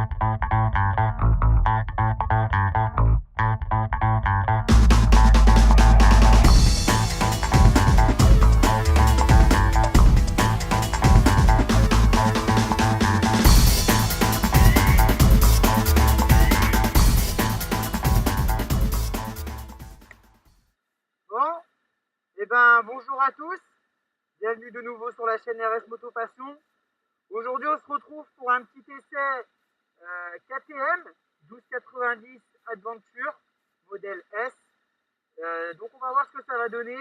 Bon, bonjour à tous, bienvenue de nouveau sur la chaîne RS Moto Passion. Aujourd'hui on se retrouve pour un petit essai KTM 1290 Adventure modèle S. Donc on va voir ce que ça va donner.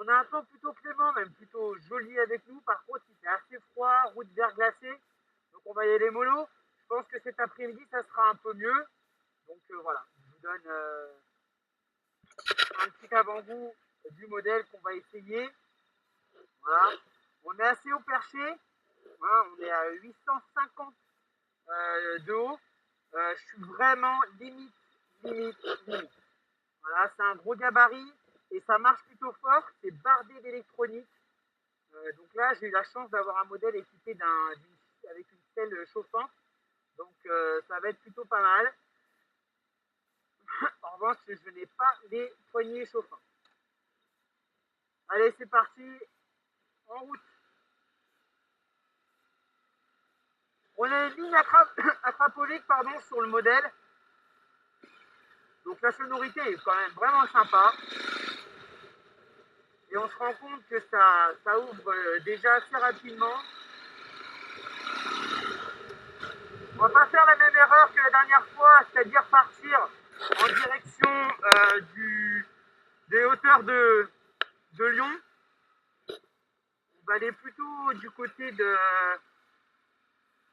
On a un temps plutôt clément, même plutôt joli avec nous. Par contre il fait assez froid, route verglacée, donc on va y aller mollo. Je pense que cet après-midi ça sera un peu mieux. Donc voilà, je vous donne un petit avant-goût du modèle qu'on va essayer. Voilà. On est assez haut perché. Voilà, on est à 850 de haut. Je suis vraiment limite. Voilà, c'est un gros gabarit et ça marche plutôt fort. C'est bardé d'électronique. Donc là, j'ai eu la chance d'avoir un modèle équipé avec une selle chauffante. Donc ça va être plutôt pas mal. En revanche, je n'ai pas les poignées chauffantes. Allez, c'est parti, en route. On a une ligne acraponique sur le modèle. Donc la sonorité est quand même vraiment sympa. Et on se rend compte que ça ouvre déjà assez rapidement. On va pas faire la même erreur que la dernière fois, c'est-à-dire partir en direction des hauteurs de Lyon. On va aller plutôt du côté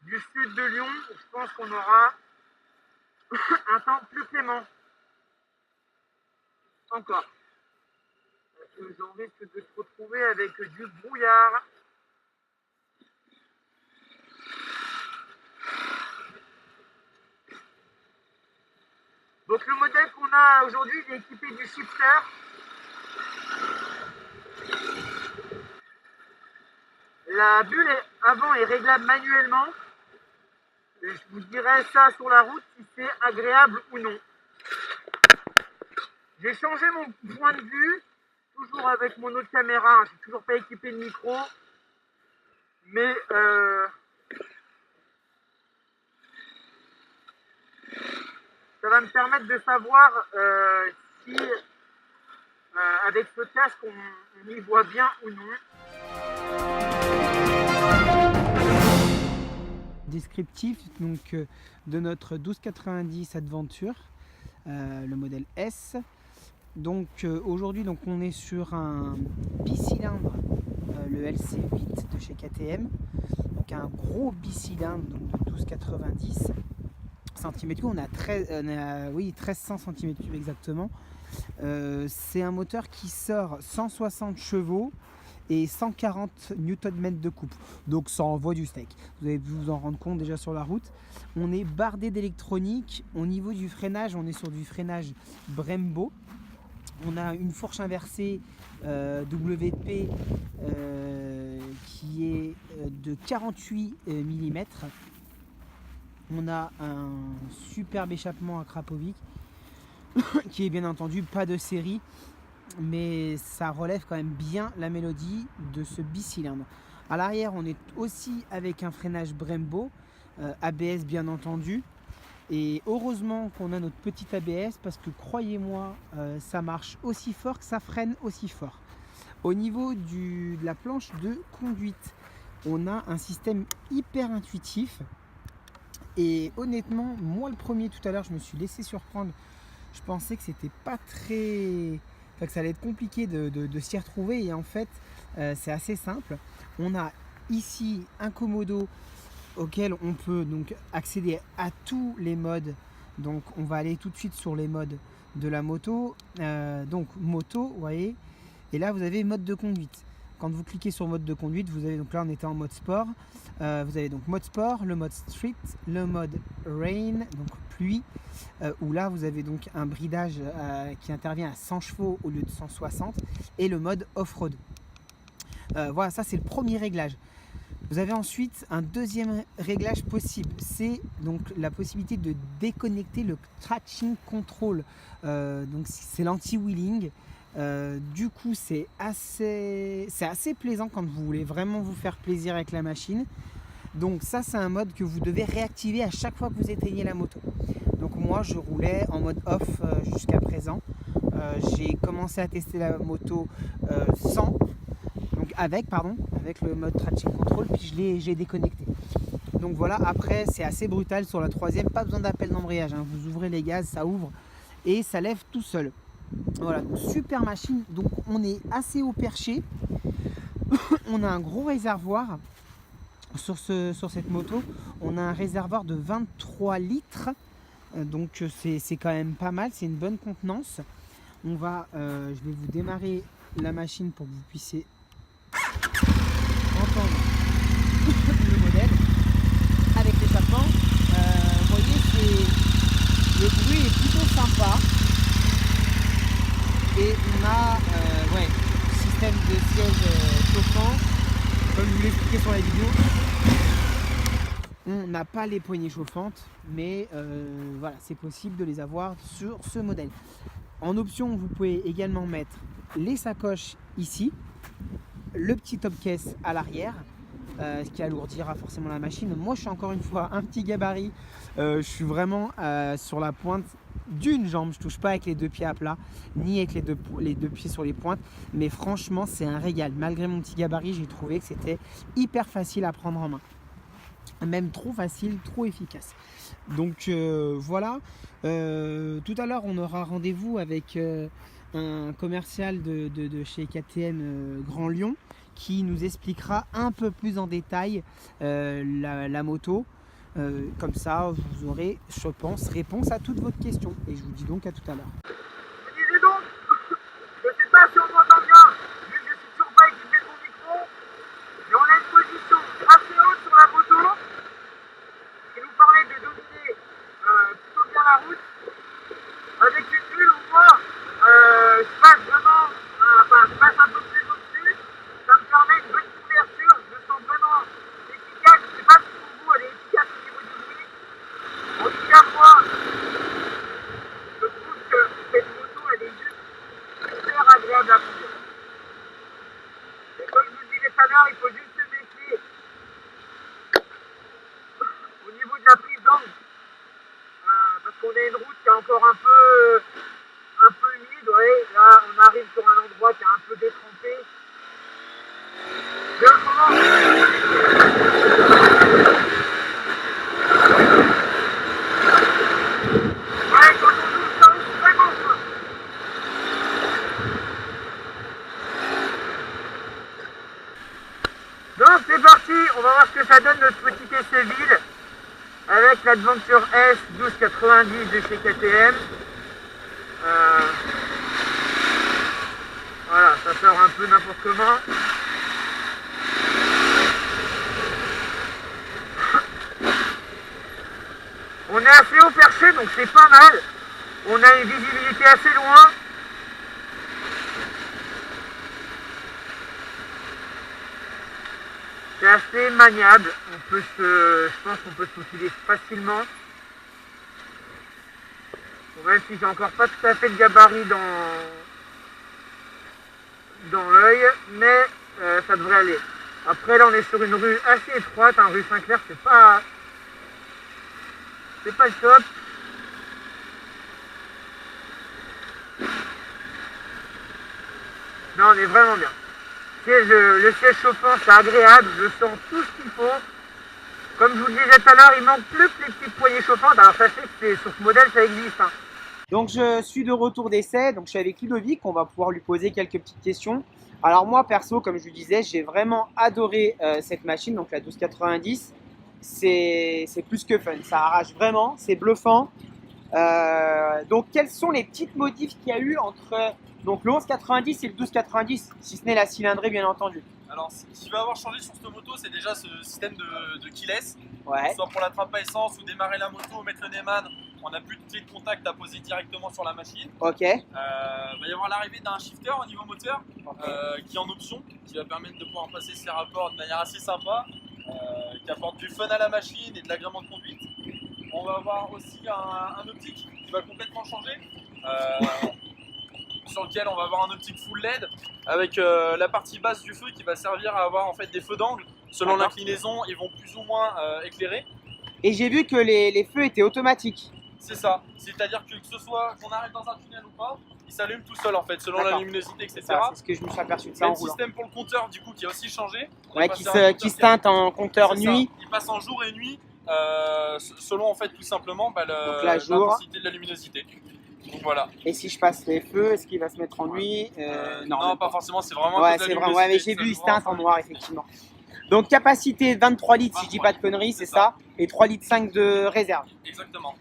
du sud de Lyon. Je pense qu'on aura un temps plus clément. Encore. Parce que j'en risque de se retrouver avec du brouillard. Donc le modèle qu'on a aujourd'hui, il est équipé du shifter. La bulle avant est réglable manuellement. Et je vous dirai ça sur la route si c'est agréable ou non. J'ai changé mon point de vue, toujours avec mon autre caméra. Je ne suis toujours pas équipé de micro. Mais ça va me permettre de savoir si avec ce casque on y voit bien ou non. Descriptif donc de notre 1290 Adventure, le modèle S. Donc aujourd'hui on est sur un bicylindre, le LC8 de chez KTM, donc un gros bicylindre donc de 1290 cm3. On a 1300 cm3 exactement. C'est un moteur qui sort 160 chevaux et 140 Nm de couple, donc ça envoie du steak. Vous allez vous en rendre compte déjà sur la route. On est bardé d'électronique. Au niveau du freinage, on est sur du freinage Brembo. On a une fourche inversée WP qui est de 48 mm. On a un superbe échappement à Krapovic qui est bien entendu pas de série, mais ça relève quand même bien la mélodie de ce bicylindre. À l'arrière, on est aussi avec un freinage Brembo, ABS bien entendu. Et heureusement qu'on a notre petit ABS, parce que croyez-moi, ça marche aussi fort que ça freine aussi fort. Au niveau de la planche de conduite, on a un système hyper intuitif. Et honnêtement, moi le premier tout à l'heure, je me suis laissé surprendre. Je pensais que c'était pas très... Enfin, que ça allait être compliqué de s'y retrouver. Et en fait, c'est assez simple. On a ici un commodo auquel on peut donc accéder à tous les modes. Donc on va aller tout de suite sur les modes de la moto. Donc moto, vous voyez. Et là vous avez mode de conduite. Quand vous cliquez sur mode de conduite, vous avez donc là on était en mode sport. Vous avez donc mode sport, le mode street, le mode rain, donc pluie, où là vous avez donc un bridage qui intervient à 100 chevaux au lieu de 160, et le mode off-road. Voilà, ça c'est le premier réglage. Vous avez ensuite un deuxième réglage possible, c'est donc la possibilité de déconnecter le traction control. Donc c'est l'anti-wheeling. Du coup c'est assez plaisant quand vous voulez vraiment vous faire plaisir avec la machine. Donc ça c'est un mode que vous devez réactiver à chaque fois que vous éteignez la moto. Donc moi je roulais en mode off jusqu'à présent. J'ai commencé à tester la moto sans, donc avec le mode traction control, puis j'ai déconnecté. Donc voilà, après c'est assez brutal sur la troisième, pas besoin d'appel d'embrayage, hein. Vous ouvrez les gaz, ça ouvre et ça lève tout seul. Voilà, donc super machine. Donc on est assez haut perché. On a un gros réservoir sur cette moto. On a un réservoir de 23 litres. Donc c'est quand même pas mal, c'est une bonne contenance. Je vais vous démarrer la machine pour que vous puissiez entendre le modèle avec l'échappement. Vous voyez, le bruit est plutôt sympa. Et on a système de siège chauffant, comme je vous l'expliquais sur la vidéo. On n'a pas les poignées chauffantes, mais voilà, c'est possible de les avoir sur ce modèle. En option, vous pouvez également mettre les sacoches ici, le petit top case à l'arrière, ce qui alourdira forcément la machine. Moi, je suis encore une fois un petit gabarit. Je suis vraiment sur la pointe d'une jambe. Je touche pas avec les deux pieds à plat, ni avec les deux pieds sur les pointes. Mais franchement, c'est un régal. Malgré mon petit gabarit, j'ai trouvé que c'était hyper facile à prendre en main. Même trop facile, trop efficace. Donc voilà. Tout à l'heure, on aura rendez-vous avec un commercial de chez KTM Grand Lyon qui nous expliquera un peu plus en détail la moto. Comme ça, vous aurez, je pense, réponse à toutes vos questions. Et je vous dis donc à tout à l'heure. Je disais donc, je sais pas si on m'entend bien, vu que je suis toujours pas équipé de mon micro, mais on a une position assez haute sur la moto qui nous permet de dominer plutôt bien la route, avec une bulle où moi je passe vraiment, je passe un peu plus au-dessus, ça me permet une bonne couverture, je me sens vraiment efficace. Je sais pas si pour vous elle est efficace au niveau du bruit. En tout cas moi, je trouve que cette moto elle est juste super agréable à conduire. Et comme je vous le disais tout à l'heure, il faut juste se méfier au niveau de la prise d'angle, parce qu'on a une route qui est encore un peu humide. Ouais, là on arrive sur un endroit qui est un peu détrempé. Mais autrement, ouais, quand on ouvre, ça ouvre vraiment quoi. Donc c'est parti, on va voir ce que ça donne notre petit essai vide avec l'Adventure S 1290 de chez KTM. Voilà, ça sort un peu n'importe comment. On est assez haut perché, donc c'est pas mal. On a une visibilité assez loin. C'est assez maniable. Je pense qu'on peut se faufiler facilement. Bon, même si j'ai encore pas tout à fait le gabarit dans l'œil, mais ça devrait aller. Après là on est sur une rue assez étroite, rue Saint-Clair, c'est pas le top. Non, on est vraiment bien. Le siège chauffant, c'est agréable, je sens tout ce qu'il faut. Comme je vous le disais tout à l'heure, il manque plus que les petites poignées chauffantes. Alors sachez que sur ce modèle, ça existe. Donc je suis de retour d'essai, donc je suis avec Ludovic, on va pouvoir lui poser quelques petites questions. Alors moi perso, comme je vous disais, j'ai vraiment adoré cette machine, donc la 1290. C'est plus que fun, ça arrache vraiment, c'est bluffant. Donc quelles sont les petites modifs qu'il y a eu entre donc le 1190 et le 1290, si ce n'est la cylindrée bien entendu? Alors, ce qui va avoir changé sur cette moto, c'est déjà ce système de keyless. Ouais. Soit pour la trappe à essence ou démarrer la moto, mettre le Neyman, on n'a plus de clé de contact à poser directement sur la machine. Ok. Il va y avoir l'arrivée d'un shifter au niveau moteur qui est en option, qui va permettre de pouvoir passer ses rapports de manière assez sympa. qui apporte du fun à la machine et de l'agrément de conduite. On va avoir aussi un optique qui va complètement changer, sur lequel on va avoir un optique full LED avec la partie basse du feu qui va servir à avoir en fait des feux d'angle. Selon l'inclinaison, ils vont plus ou moins éclairer. Et j'ai vu que les feux étaient automatiques. C'est ça, c'est-à-dire que ce soit qu'on arrive dans un tunnel ou pas, il s'allume tout seul en fait, selon la luminosité, etc. C'est ce que je me suis aperçu de ça Il y a en le roulant. système pour le compteur du coup qui a aussi changé. Ouais, qui se teinte en compteur nuit. Il passe en jour et nuit, selon en fait tout simplement l'intensité de la luminosité. Donc voilà. Et si je passe les feux, est-ce qu'il va se mettre en nuit? Non, pas forcément, c'est vraiment ouais, que de la c'est vraiment. luminosité. Ouais, mais j'ai vu, il se teinte en noir effectivement. Donc capacité 23 litres si je dis pas de conneries, c'est ça. Et 3 litres 5 de réserve. Exactement.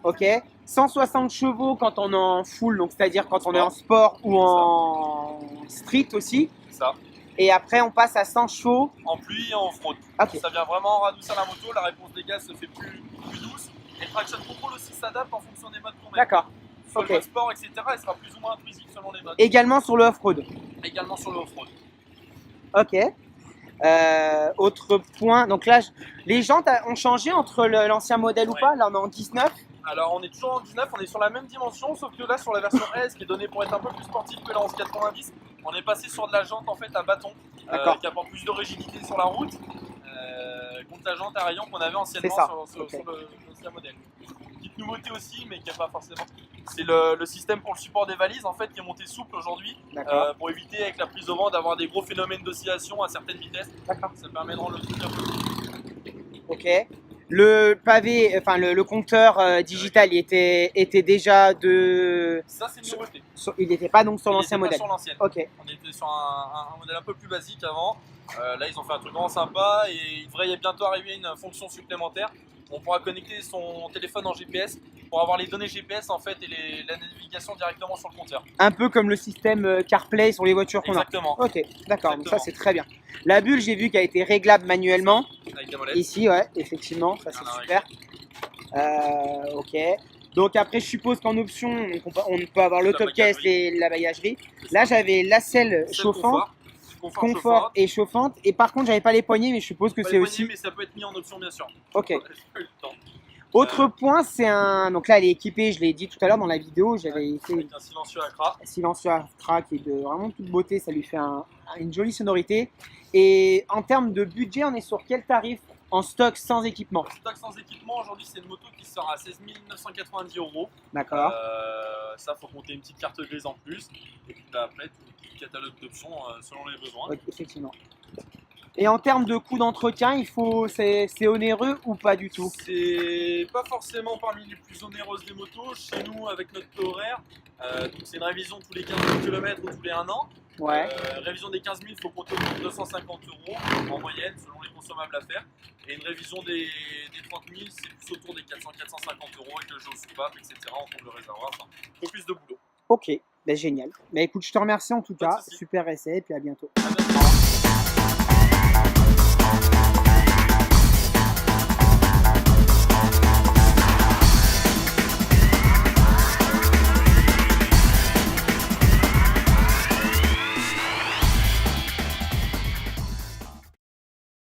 Ok. 160 chevaux quand on est en full, donc c'est-à-dire quand on est en sport ou en street aussi. Ça. Et après on passe à 100 chevaux. En pluie et en off-road. Okay. Ça vient vraiment radoucir la moto, la réponse des gaz se fait plus douce. Et le traction control aussi s'adapte en fonction des modes qu'on met. D'accord. Sur le mode sport, etc., elle sera plus ou moins intuitive selon les modes. Également sur le off-road. Également sur le off-road. Ok. Autre point, donc là, les jantes ont changé entre l'ancien modèle ou pas? Là, on est en 19. Alors, on est toujours en 19, on est sur la même dimension, sauf que là, sur la version S, qui est donnée pour être un peu plus sportive que la 1190, on est passé sur de la jante en fait à bâton, qui apporte plus de rigidité sur la route, contre la jante à rayon qu'on avait anciennement sur l'ancien modèle. Petite nouveauté aussi, mais qui n'est pas forcément. C'est le système pour le support des valises en fait qui est monté souple aujourd'hui, pour éviter avec la prise de vent d'avoir des gros phénomènes d'oscillation à certaines vitesses. Ça permet de rendre le truc un peu plus. Ok. Le pavé, enfin le compteur digital, il était déjà de. Ça c'est une nouveauté. Il n'était pas donc sur l'ancien modèle. Sur l'ancienne. Ok. On était sur un modèle un peu plus basique avant. Là ils ont fait un truc vraiment sympa et il devrait bientôt arriver une fonction supplémentaire. On pourra connecter son téléphone en GPS pour avoir les données GPS en fait et la navigation directement sur le compteur. Un peu comme le système CarPlay sur les voitures qu'on a. Exactement. Ok, d'accord, donc ça c'est très bien. La bulle, j'ai vu qu'elle a été réglable manuellement. Avec des molettes. Ici, ouais, effectivement, ça c'est super. Ok. Donc après, je suppose qu'en option, on peut avoir l'autocase et la bagagerie. Là, j'avais la selle chauffante. Confort et chauffante. Et par contre, j'avais pas les poignées, mais je suppose que c'est aussi. Mais ça peut être mis en option, bien sûr. Ok. Autre point, c'est un. Donc là, elle est équipée, je l'ai dit tout à l'heure dans la vidéo, j'avais fait avec un silencieux Acra. Silencieux Acra qui est de vraiment toute beauté, ça lui fait une jolie sonorité. Et en termes de budget, on est sur quel tarif en stock sans équipement? Stock sans équipement, aujourd'hui, c'est une moto qui sort à 16 990 €. D'accord. Ça, faut compter une petite carte grise en plus. Et puis après, tout le catalogue d'options selon les besoins. Okay, effectivement. Et en termes de coût d'entretien, c'est onéreux ou pas du tout? C'est pas forcément parmi les plus onéreuses des motos. Chez nous, avec notre taux horaire, c'est une révision tous les 15 000 km ou tous les 1 an. Ouais. Révision des 15 000, il faut compter autour de 250 € en moyenne, selon les consommables à faire. Et une révision des 30 000, c'est plus autour des 400-450 € avec le jeu soupape, etc. En compte le réservoir, enfin, un peu plus de boulot. Ok, ben, génial. Ben, écoute, je te remercie en tout cas. Super essai et puis à bientôt. À bientôt.